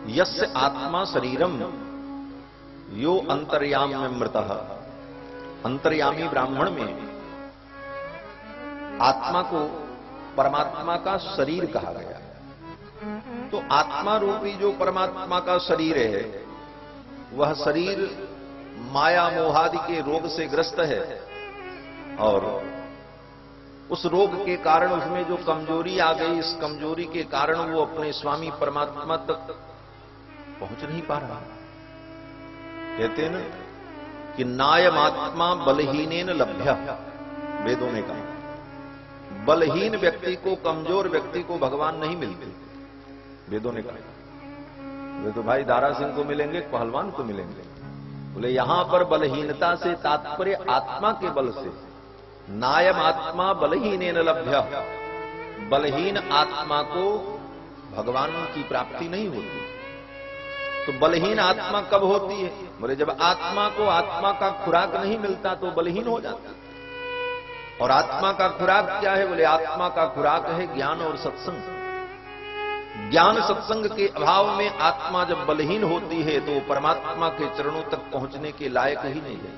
यस्य आत्मा शरीरम यो अंतर्याम में मृतः। अंतर्यामी ब्राह्मण में आत्मा को परमात्मा का शरीर कहा गया। तो आत्मा रूपी जो परमात्मा का शरीर है, वह शरीर माया मोहादि के रोग से ग्रस्त है और उस रोग के कारण उसमें जो कमजोरी आ गई, इस कमजोरी के कारण वो अपने स्वामी परमात्मा तक पहुंच नहीं पा रहा। कहते हैं ना कि नायमात्मा बलहीनेन लभ्य। वेदों ने कहा बलहीन व्यक्ति को, कमजोर व्यक्ति को भगवान नहीं मिलते। वेदों ने कहा वे तो भाई दारा सिंह को मिलेंगे, पहलवान को मिलेंगे। बोले यहां पर बलहीनता से तात्पर्य आत्मा के बल से। नायम आत्मा बलहीनेन लभ्य। बलहीन आत्मा को भगवान की प्राप्ति नहीं होती। तो बलहीन आत्मा कब होती है? बोले जब आत्मा को आत्मा का खुराक नहीं मिलता तो बलहीन हो जाता। और आत्मा का खुराक क्या है? बोले आत्मा का खुराक है ज्ञान और सत्संग। ज्ञान सत्संग के अभाव में आत्मा जब बलहीन होती है तो परमात्मा के चरणों तक पहुंचने के लायक ही नहीं है।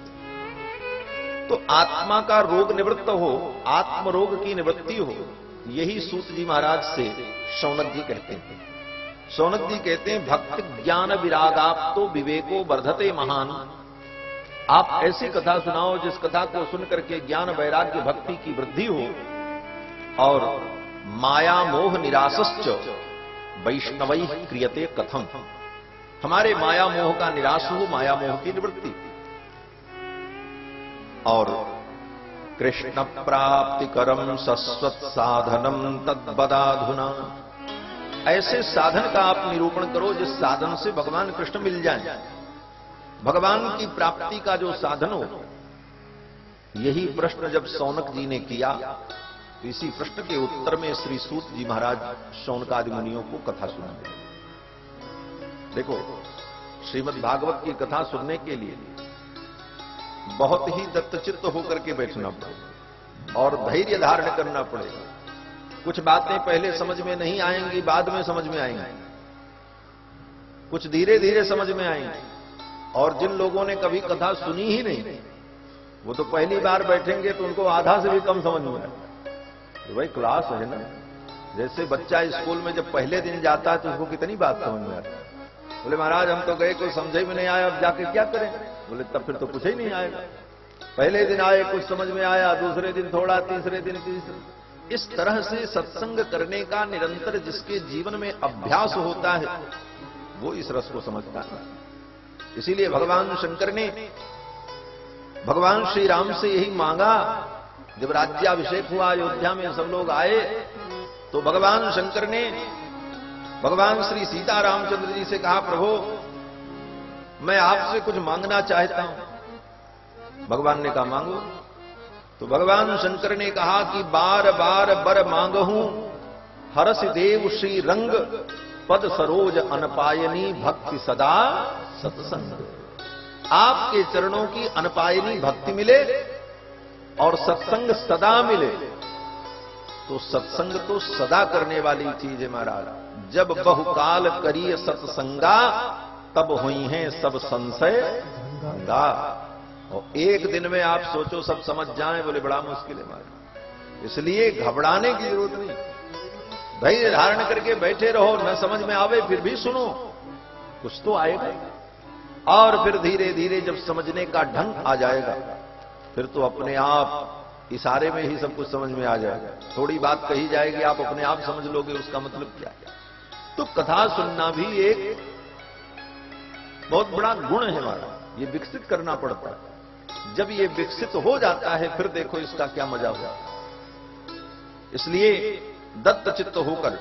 तो आत्मा का रोग निवृत्त हो, आत्म रोग की निवृत्ति हो, यही सूत जी महाराज से शौनक जी कहते हैं। शौनक जी कहते हैं भक्ति ज्ञान विरागाप तो विवेको वर्धते महान। आप ऐसी कथा सुनाओ जिस कथा को सुनकर के ज्ञान वैराग्य भक्ति की वृद्धि हो और माया मोह निरासश्च वैष्णवैः क्रियते कथम। हमारे माया मोह का निराश हो, माया मोह की निवृत्ति। और कृष्ण प्राप्ति करम सस्वत साधनम तद्बदाधुना। ऐसे साधन का आप निरूपण करो जिस साधन से भगवान कृष्ण मिल जाए, भगवान की प्राप्ति का जो साधन हो। यही प्रश्न जब शौनक जी ने किया, इसी प्रश्न के उत्तर में श्री सूत जी महाराज शौनकादि मुनियों को कथा सुनाते। देखो, श्रीमद् भागवत की कथा सुनने के लिए बहुत ही दत्तचित्त होकर के बैठना पड़ेगा और धैर्य धारण करना पड़ेगा। कुछ बातें पहले समझ में नहीं आएंगी, बाद में समझ में आएंगी। कुछ धीरे धीरे समझ में आएंगी। और जिन लोगों ने कभी कथा सुनी ही नहीं, वो तो पहली बार बैठेंगे तो उनको आधा से भी कम समझ में आएगा। तो भाई क्लास है ना, जैसे बच्चा स्कूल में जब पहले दिन जाता है तो उसको कितनी बात समझ में आती है। बोले महाराज हम तो गए, कुछ समझे में नहीं आया, अब जाके क्या करें? बोले तब फिर तो कुछ ही नहीं आएगा। पहले दिन आए कुछ समझ में आया, दूसरे दिन थोड़ा, तीसरे दिन तीसरे। इस तरह से सत्संग करने का निरंतर जिसके जीवन में अभ्यास होता है वो इस रस को समझता है। इसीलिए भगवान शंकर ने भगवान श्री राम से यही मांगा। जब राज्याभिषेक हुआ, अयोध्या में सब लोग आए, तो भगवान शंकर ने भगवान श्री सीता रामचंद्र जी से कहा प्रभु मैं आपसे कुछ मांगना चाहता हूं। भगवान ने कहा मांगो। तो भगवान शंकर ने कहा कि बार बार बर मांगहूं हरस देव श्री रंग पद सरोज अनपायनी भक्ति सदा सत्संग। आपके चरणों की अनपायनी भक्ति मिले और सत्संग सदा मिले। तो सत्संग तो सदा करने वाली चीज है महाराज। जब बहुकाल करिए सत्संगा तब हुई हैं सब संशय गंगा। और एक दिन में आप सोचो सब समझ जाएं, बोले बड़ा मुश्किल है महाराज। इसलिए घबराने की जरूरत नहीं, धैर्य धारण करके बैठे रहो। न समझ में आवे फिर भी सुनो, कुछ तो आएगा। और फिर धीरे धीरे जब समझने का ढंग आ जाएगा फिर तो अपने आप इशारे में ही सब कुछ समझ में आ जाएगा। थोड़ी बात कही जाएगी, आप अपने आप समझ लोगे उसका मतलब क्या है। तो कथा सुनना भी एक बहुत बड़ा गुण है हमारा, ये विकसित करना पड़ता है। जब ये विकसित हो जाता है फिर देखो इसका क्या मजा होगा। इसलिए दत्तचित्त होकर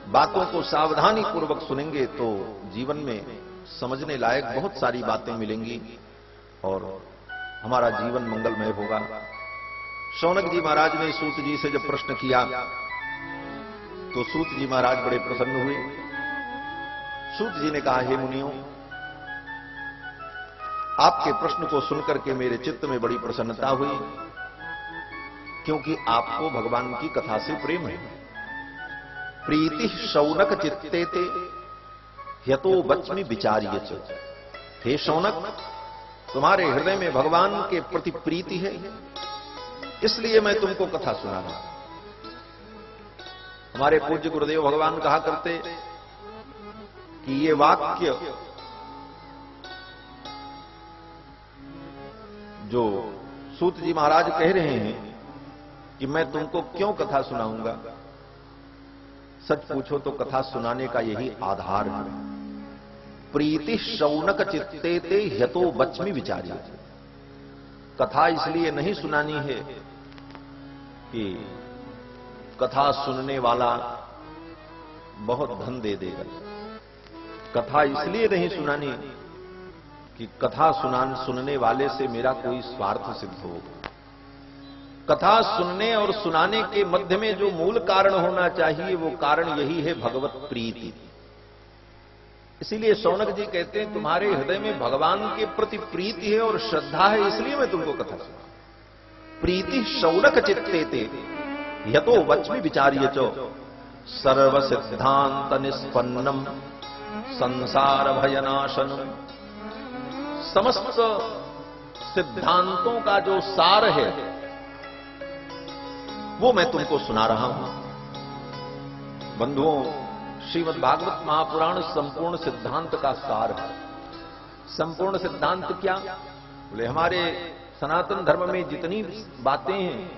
बातों को सावधानी पूर्वक सुनेंगे तो जीवन में समझने लायक बहुत सारी बातें मिलेंगी और हमारा जीवन मंगलमय होगा। शौनक जी महाराज ने सूत जी से जब प्रश्न किया तो सूत जी महाराज बड़े प्रसन्न हुए। सूत जी ने कहा हे मुनियों, आपके प्रश्न को सुनकर के मेरे चित्त में बड़ी प्रसन्नता हुई, क्योंकि आपको भगवान की कथा से प्रेम है। प्रीति शौनक चित्ते ते यतो बच्मि विचार्य च। हे शौनक, तुम्हारे हृदय में भगवान के प्रति प्रीति है, इसलिए मैं तुमको कथा सुना रहा हूं। हमारे पूज्य गुरुदेव भगवान कहा करते कि ये वाक्य जो सूत जी महाराज कह रहे हैं कि मैं तुमको क्यों कथा सुनाऊंगा, सच पूछो तो कथा सुनाने का यही आधार है। प्रीति शौनक चित्ते ते यतो बच्मि विचार्य। कथा इसलिए नहीं सुनानी है कि कथा सुनने वाला बहुत धन दे देगा। कथा इसलिए नहीं सुनानी कि कथा सुनने वाले से मेरा कोई स्वार्थ सिद्ध हो। कथा सुनने और सुनाने के मध्य में जो मूल कारण होना चाहिए, वो कारण यही है भगवत प्रीति। इसीलिए शौनक जी कहते हैं तुम्हारे हृदय में भगवान के प्रति प्रीति है और श्रद्धा है, इसलिए मैं तुमको कथा सुना। प्रीति शौनक चित्ते ते यतो वच्मि विचार्य च। सर्व सिद्धांत निष्पन्नम संसार भयनाशनम। समस्त सिद्धांतों का जो सार है वो मैं तुमको सुना रहा हूं। बंधुओं, श्रीमद् भागवत महापुराण संपूर्ण सिद्धांत का सार है। संपूर्ण सिद्धांत क्या? बोले हमारे सनातन धर्म में जितनी बातें हैं,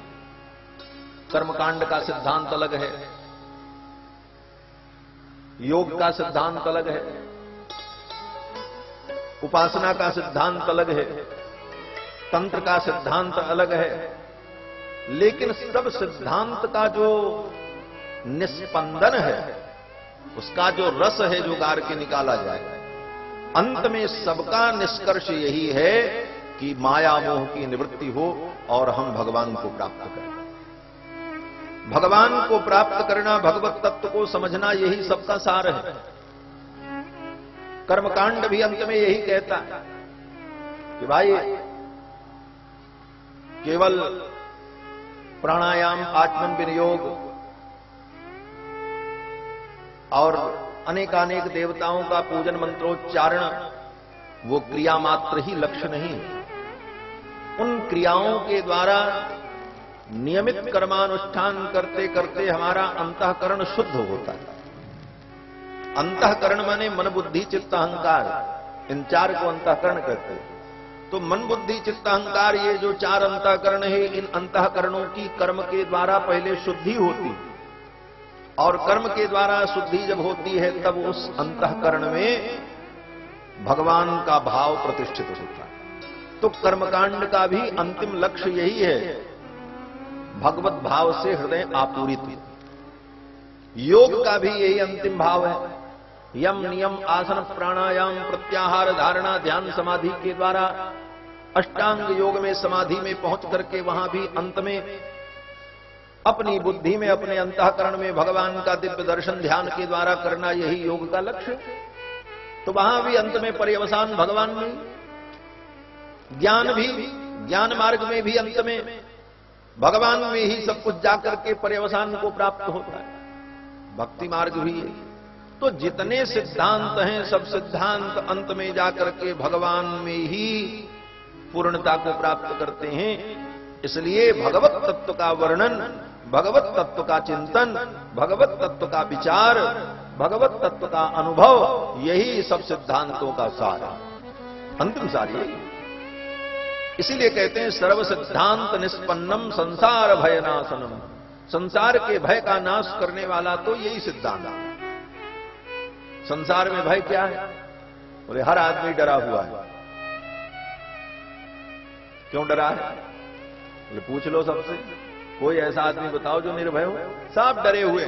कर्मकांड का सिद्धांत अलग है, योग का सिद्धांत अलग है, उपासना का सिद्धांत अलग है, तंत्र का सिद्धांत अलग है, लेकिन सब सिद्धांत का जो निस्पंदन है, उसका जो रस है जो गार के निकाला जाए, अंत में सबका निष्कर्ष यही है कि माया मोह की निवृत्ति हो और हम भगवान को प्राप्त करें। भगवान को प्राप्त करना, भगवत तत्व को समझना, यही सबका सार है। कर्मकांड भी अंत में यही कहता है कि भाई केवल प्राणायाम, आत्मन विनियोग और अनेकानेक देवताओं का पूजन, मंत्रोच्चारण, वो क्रिया मात्र ही लक्ष्य नहीं है। उन क्रियाओं के द्वारा नियमित कर्मानुष्ठान करते करते हमारा अंतःकरण शुद्ध होता है। अंतःकरण माने मन, बुद्धि, चित्त, अहंकार, इन चार को अंतःकरण कहते हैं। तो मन, बुद्धि, चित्त, अहंकार, ये जो चार अंतःकरण है, इन अंतःकरणों की कर्म के द्वारा पहले शुद्धि होती है, और कर्म के द्वारा शुद्धि जब होती है तब उस अंतःकरण में भगवान का भाव प्रतिष्ठित होता है। तो कर्मकांड का भी अंतिम लक्ष्य यही है, भगवत भाव से हृदय आपूरित। योग का भी यही अंतिम भाव है। यम, नियम, आसन, प्राणायाम, प्रत्याहार, धारणा, ध्यान, समाधि के द्वारा अष्टांग योग में, समाधि में पहुंच करके वहां भी अंत में अपनी बुद्धि में, अपने अंतःकरण में भगवान का दिव्य दर्शन ध्यान के द्वारा करना, यही योग का लक्ष्य। तो वहां भी अंत में पर्यवसान भगवान में। ज्ञान भी, ज्ञान मार्ग में भी अंत में भगवान में ही सब कुछ जाकर के पर्यवसान को प्राप्त होता है। भक्ति मार्ग भी है। तो जितने सिद्धांत हैं, सब सिद्धांत अंत में जाकर के भगवान में ही पूर्णता को प्राप्त करते हैं। इसलिए भगवत तत्व का वर्णन, भगवत तत्व का चिंतन, भगवत तत्व का विचार, भगवत तत्व का अनुभव, यही सब सिद्धांतों का सार है, अंतिम सार यही। इसीलिए कहते हैं सर्व सिद्धांत निष्पन्नम संसार भयनाशनम। संसार के भय का नाश करने वाला तो यही सिद्धांत है। संसार में भय क्या है? बोले हर आदमी डरा हुआ है। क्यों डरा है? बोले पूछ लो सबसे, कोई ऐसा आदमी बताओ जो निर्भय हो। सब डरे हुए।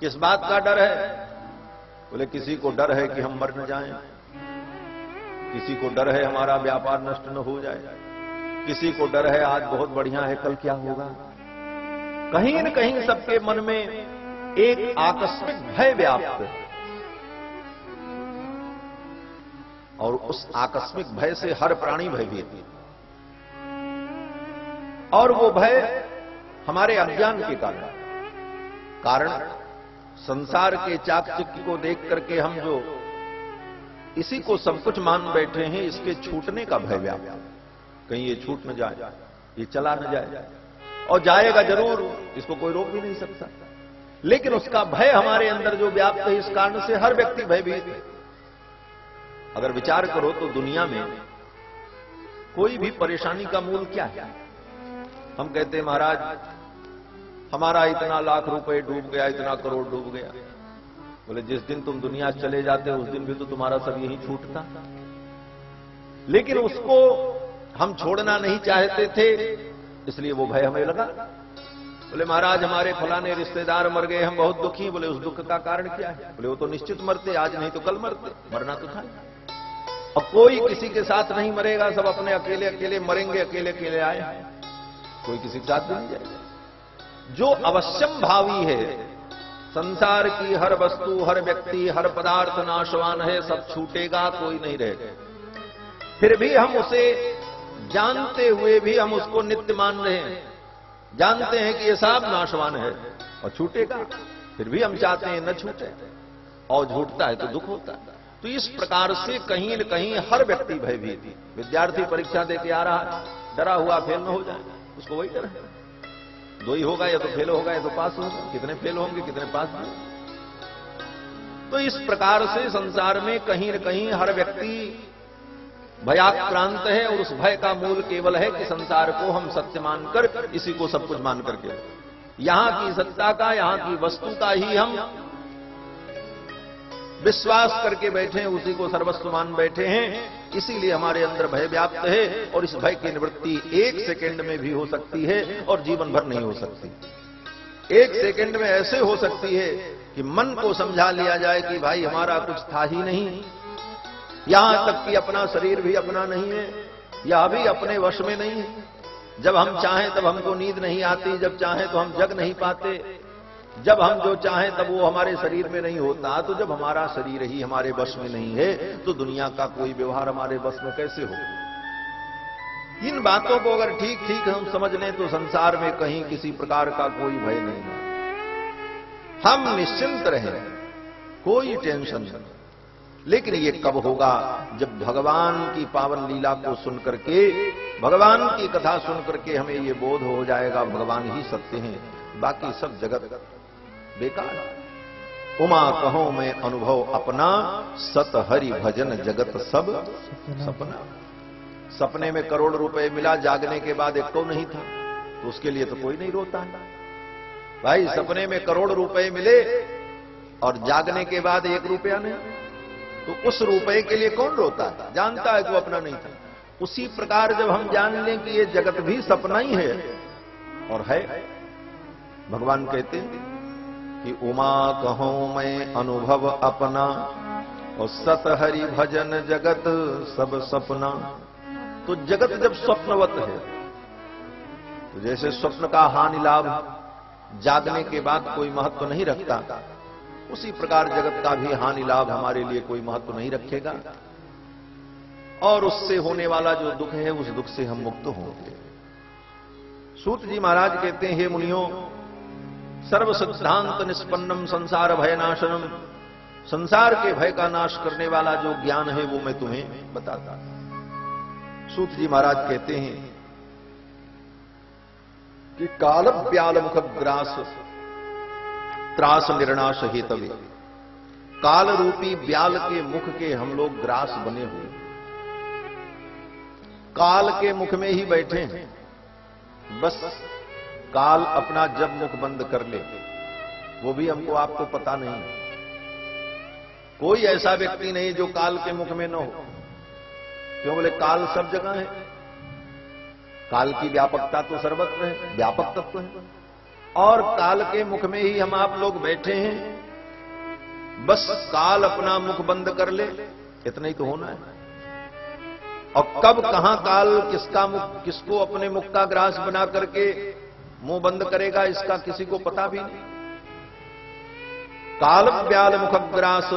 किस बात का डर है? बोले किसी को डर है कि हम मर न जाएं, किसी को डर है हमारा व्यापार नष्ट न हो जाए, किसी को डर है आज बहुत बढ़िया है कल क्या होगा। कहीं न कहीं सबके मन में एक आकस्मिक भय व्याप्त है, और उस आकस्मिक भय से हर प्राणी भयभीत है। और वो भय हमारे अज्ञान के कारण संसार के चाकचक्य को देख करके हम जो इसी को सब कुछ मान बैठे हैं, इसके छूटने का भय व्याप्त, कहीं ये छूट न जाए, ये चला न जाए, और जाएगा जरूर, इसको कोई रोक भी नहीं सकता। लेकिन उसका भय हमारे अंदर जो व्याप्त है, इस कारण से हर व्यक्ति भयभीत है। अगर विचार करो तो दुनिया में कोई भी परेशानी का मूल क्या है? हम कहते हैं महाराज हमारा इतना लाख रुपए डूब गया, इतना करोड़ डूब गया। बोले जिस दिन तुम दुनिया चले जाते उस दिन भी तो तुम्हारा सब यही छूटता। लेकिन उसको हम छोड़ना नहीं चाहते थे, इसलिए वो भय हमें लगा। बोले महाराज हमारे फलाने रिश्तेदार मर गए, हम बहुत दुखी। बोले उस दुख का कारण क्या है? बोले वो तो निश्चित मरते, आज नहीं तो कल मरते, मरना तो था। और कोई किसी के साथ नहीं मरेगा, सब अपने अकेले अकेले मरेंगे, अकेले अकेले आए, कोई किसी के साथ भी नहीं जाएगा। जो अवश्यम भावी है, संसार की हर वस्तु, हर व्यक्ति, हर पदार्थ नाशवान है, सब छूटेगा, कोई नहीं रहेगा। फिर भी हम उसे जानते हुए भी हम उसको नित्य मान रहे हैं, जानते हैं कि ये सब नाशवान है और छूटेगा, फिर भी हम चाहते हैं न छूटे, और झूठता है तो दुख होता है। तो इस प्रकार से कहीं न कहीं हर व्यक्ति भयभीत। विद्यार्थी परीक्षा देके आ रहा है, डरा हुआ फेल न हो जाए, उसको वही डर है। दो ही होगा, या तो फेल होगा या तो पास होगा। कितने फेल होंगे, कितने पास होंगे। तो इस प्रकार से संसार में कहीं न कहीं हर व्यक्ति भयाक्रांत है, और उस भय का मूल केवल है कि संसार को हम सत्य मानकर, इसी को सब कुछ मान करके, यहां की सत्ता का, यहां की वस्तु का ही हम विश्वास करके बैठे हैं, उसी को सर्वस्व मान बैठे हैं। इसीलिए हमारे अंदर भय व्याप्त है, और इस भय की निवृत्ति एक सेकंड में भी हो सकती है और जीवन भर नहीं हो सकती। एक सेकंड में ऐसे हो सकती है कि मन को समझा लिया जाए कि भाई हमारा कुछ था ही नहीं, यहां तक कि अपना शरीर भी अपना नहीं है, यह भी अपने वश में नहीं है। जब हम चाहें तब हमको नींद नहीं आती, जब चाहें तो हम जग नहीं पाते, जब हम जो चाहें तब वो हमारे शरीर में नहीं होता। तो जब हमारा शरीर ही हमारे वश में नहीं है, तो दुनिया का कोई व्यवहार हमारे वश में कैसे हो? इन बातों को अगर ठीक ठीक हम समझ लें तो संसार में कहीं किसी प्रकार का कोई भय नहीं है, हम निश्चिंत रहें, कोई टेंशन नहीं। लेकिन ये कब होगा? जब भगवान की पावन लीला को सुन करके, भगवान की कथा सुन करके हमें ये बोध हो जाएगा भगवान ही सत्य हैं, बाकी सब जगत बेकार। उमा कहो मैं अनुभव अपना, सत हरि भजन जगत सब सपना। सपने में करोड़ रुपए मिला, जागने के बाद एक को नहीं था, तो उसके लिए तो कोई नहीं रोता है भाई। सपने में करोड़ रुपए मिले और जागने के बाद 1 रुपया नहीं, तो उस रुपए के लिए कौन रोता है? जानता है कि वो अपना नहीं था। उसी प्रकार जब हम जान लें कि ये जगत भी सपना ही है और है, भगवान कहते हैं कि उमा कहो मैं अनुभव अपना, और सत हरि भजन जगत सब सपना। तो जगत जब स्वप्नवत है, तो जैसे स्वप्न का हानि लाभ जागने के बाद कोई महत्व नहीं रखता, उसी प्रकार जगत का भी हानि लाभ हमारे लिए कोई महत्व नहीं रखेगा, और उससे होने वाला जो दुख है उस दुख से हम मुक्त होंगे। सूत जी महाराज कहते हैं, हे मुनियों, सर्व सिद्धांत निष्पन्नम संसार भयनाशनम, संसार के भय का नाश करने वाला जो ज्ञान है वो मैं तुम्हें बताता। सूत जी महाराज कहते हैं कि काल व्याल मुख ग्रास त्रास निर्णाश हेतवे। काल रूपी ब्याल के मुख के हम लोग ग्रास बने हुए, काल के मुख में ही बैठे हैं। बस काल अपना जब मुख बंद कर ले, वो भी हमको आपको पता नहीं। कोई ऐसा व्यक्ति नहीं जो काल के मुख में न हो। क्यों? बोले काल सब जगह है, काल की व्यापकता तो सर्वत्र है, व्यापक तत्व है, और काल के मुख में ही हम आप लोग बैठे हैं। बस काल अपना मुख बंद कर ले, इतना ही तो होना है। और कब कहां काल किसका मुख, किसको अपने मुख का ग्रास बना करके मुंह बंद करेगा, इसका किसी को पता भी नहीं। काल ब्याल मुख ग्रास,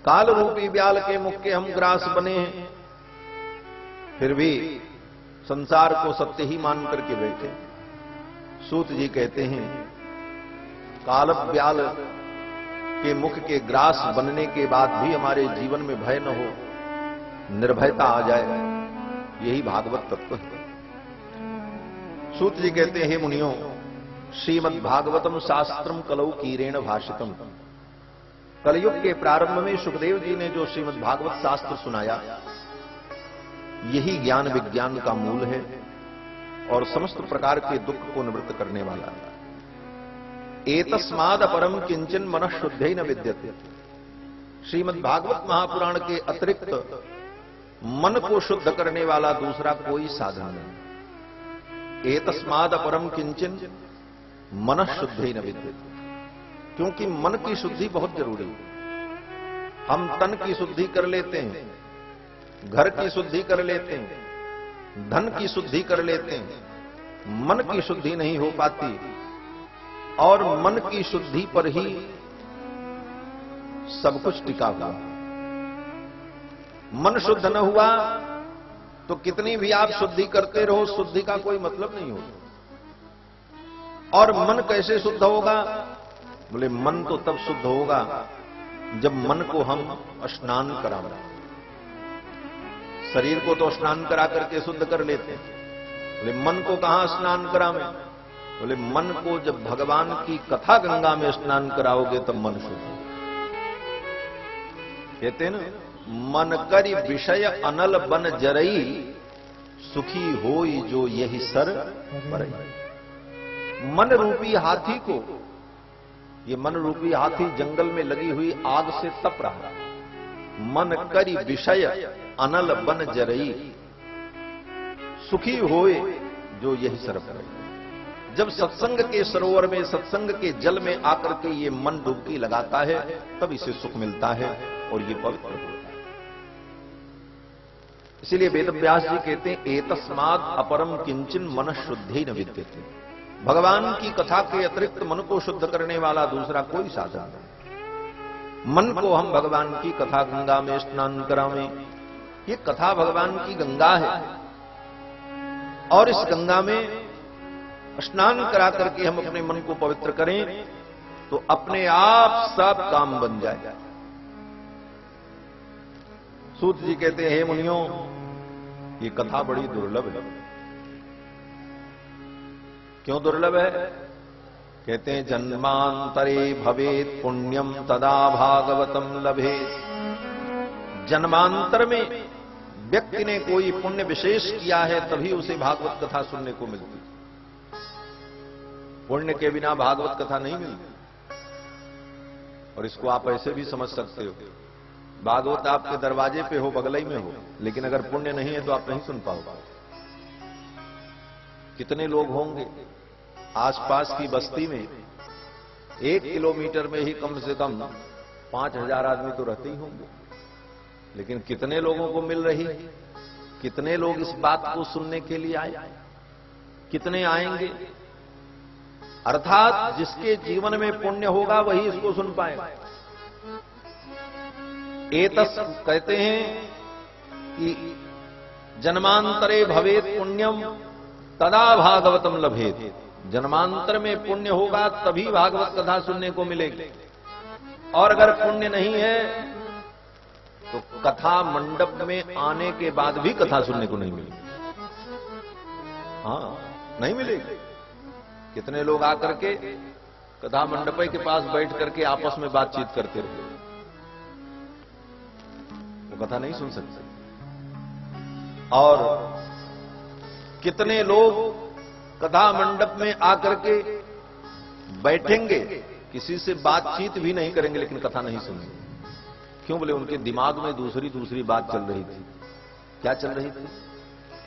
काल रूपी ब्याल के मुख के हम ग्रास बने हैं, फिर भी संसार को सत्य ही मान करके बैठे। सूत जी कहते हैं काल ब्याल के मुख के ग्रास बनने के बाद भी हमारे जीवन में भय न हो, निर्भयता आ जाए, यही भागवत तत्व है। सूत जी कहते हैं, हे मुनियों, श्रीमद् भागवतम शास्त्रम कलौ कीरेण भाषितम। कलयुग के प्रारंभ में सुखदेव जी ने जो श्रीमद् भागवत शास्त्र सुनाया, यही ज्ञान विज्ञान का मूल है और समस्त प्रकार के दुख को निवृत्त करने वाला है। एतस्माद परम किंचन मनः शुद्धे न विद्यते। श्रीमद् भागवत महापुराण के अतिरिक्त मन को शुद्ध करने वाला दूसरा कोई साधन नहीं। एतस्माद परम किंचन मनः शुद्धे न विद्यते, क्योंकि मन की शुद्धि बहुत जरूरी है। हम तन की शुद्धि कर लेते हैं, घर की शुद्धि कर लेते हैं, धन की शुद्धि कर लेते हैं, मन की शुद्धि नहीं हो पाती, और मन की शुद्धि पर ही सब कुछ टिका हुआ। मन शुद्ध न हुआ तो कितनी भी आप शुद्धि करते रहो, शुद्धि का कोई मतलब नहीं होगा। और मन कैसे शुद्ध होगा? बोले मन तो तब शुद्ध होगा जब मन को हम स्नान कराएं। शरीर को तो स्नान करा करके शुद्ध कर लेते हैं, बोले मन को कहां स्नान करावें? बोले मन को जब भगवान की कथा गंगा में स्नान कराओगे तब मन शुद्ध होगा। कहते हैं ना, मन करि विषय अनल बन जरई, सुखी होई जो यही सर परई। मन रूपी हाथी को, ये मन रूपी हाथी जंगल में लगी हुई आग से तप रहा। मन करि विषय अनल बन जरई, सुखी होए जो यही सर परई। जब सत्संग के सरोवर में, सत्संग के जल में आकर के ये मन डुबकी लगाता है, तब इसे सुख मिलता है और ये पवित्र होता है। इसीलिए वेदव्यास जी कहते हैं, एतस्माद् अपरम किंचन मनः शुद्धे न विद्यते। भगवान की कथा के अतिरिक्त मन को शुद्ध करने वाला दूसरा कोई साधन नहीं। मन को हम भगवान की कथा गंगा में स्नान करावें। ये कथा भगवान की गंगा है, और इस गंगा में स्नान करा करके हम अपने मन को पवित्र करें तो अपने आप सब काम बन जाए। सूत जी कहते हैं, हे मुनियों, ये कथा बड़ी दुर्लभ है। क्यों दुर्लभ है? कहते हैं, जन्मांतरे भवेत पुण्यम तदा भागवतम लभेत। जन्मांतर में व्यक्ति ने कोई पुण्य विशेष किया है, तभी उसे भागवत कथा सुनने को मिलती। पुण्य के बिना भागवत कथा नहीं मिलती। और इसको आप ऐसे भी समझ सकते हो, भागवत आपके दरवाजे पे हो, बगल ही में हो, लेकिन अगर पुण्य नहीं है तो आप नहीं सुन पाओगे। कितने लोग होंगे आसपास की बस्ती में, 1 किलोमीटर में ही कम से कम 5000 आदमी तो रहते ही होंगे, लेकिन कितने लोगों को मिल रही? कितने लोग इस बात को सुनने के लिए आए? कितने आएंगे? अर्थात जिसके जीवन में पुण्य होगा वही इसको सुन पाएगा। एतस् कहते हैं कि जन्मांतरे भवेत पुण्यम तदा भागवतम लभेत। जन्मांतर में पुण्य होगा तभी भागवत कथा सुनने को मिलेगी। और अगर पुण्य नहीं है तो कथा मंडप में आने के बाद भी कथा सुनने को नहीं मिलेगी। हाँ, नहीं मिलेगी। कितने लोग आकर के कथा मंडप के पास बैठ करके आपस में बातचीत करते रहे, वो कथा नहीं सुन सकते। और कितने लोग कथा मंडप में आकर के बैठेंगे, किसी से बातचीत भी नहीं करेंगे, लेकिन कथा नहीं सुनेंगे। क्यों? बोले उनके दिमाग में दूसरी बात चल रही थी। क्या चल रही थी?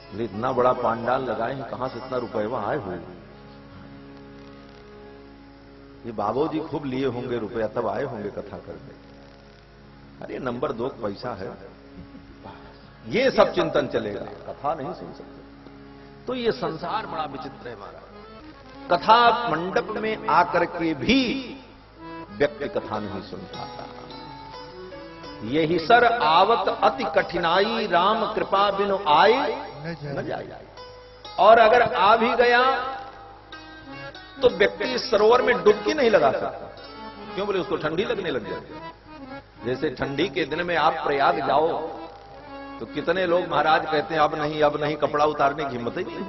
बोले इतना बड़ा पांडाल लगाए हैं, कहां से इतना रुपए वहां आए हुए? ये बाबू जी खूब लिए होंगे रुपया, तब आए होंगे कथा करने। अरे नंबर 2 पैसा है, ये सब चिंतन चलेगा, कथा नहीं सुन सकते। तो ये संसार बड़ा विचित्र है हमारा। कथा मंडप में आकर के भी व्यक्ति कथा नहीं सुन पाता। यही सर आवत अति कठिनाई, राम कृपा बिनु आए न जाए। और अगर आ भी गया तो व्यक्ति इस सरोवर में डुबकी नहीं लगा सकता। क्यों? बोले उसको ठंडी लगने लग जाती। जैसे ठंडी के दिन में आप प्रयाग जाओ तो कितने लोग महाराज कहते हैं अब नहीं कपड़ा उतारने की हिम्मत ही नहीं।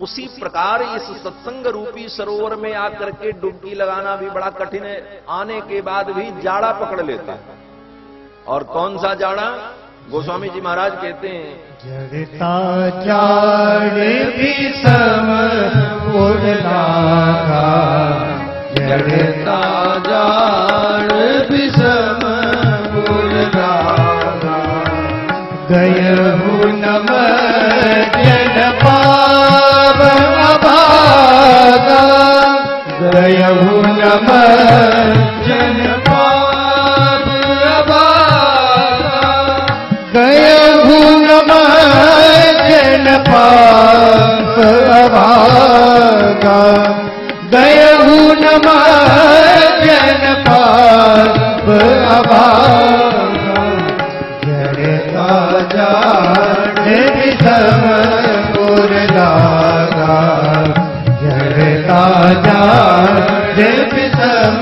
उसी प्रकार इस सत्संग रूपी सरोवर में आकर के डुबकी लगाना भी बड़ा कठिन है। आने के बाद भी जाड़ा पकड़ लेता है। और कौन सा जाड़ा? गोस्वामी जी महाराज कहते हैं, जड़ता जाड़ विषम पुरलागा, जड़ता जाड़ विषम पुरलागा, गयहु नम जन पाव अभागा, गयहु नम जन पाव अभागा, गयहु नम जन पाव अभागा, गयहु नम जन पाव अभागा, जड़ता जाड़ विषम पुरलागा, जड़ता जाड़ विषम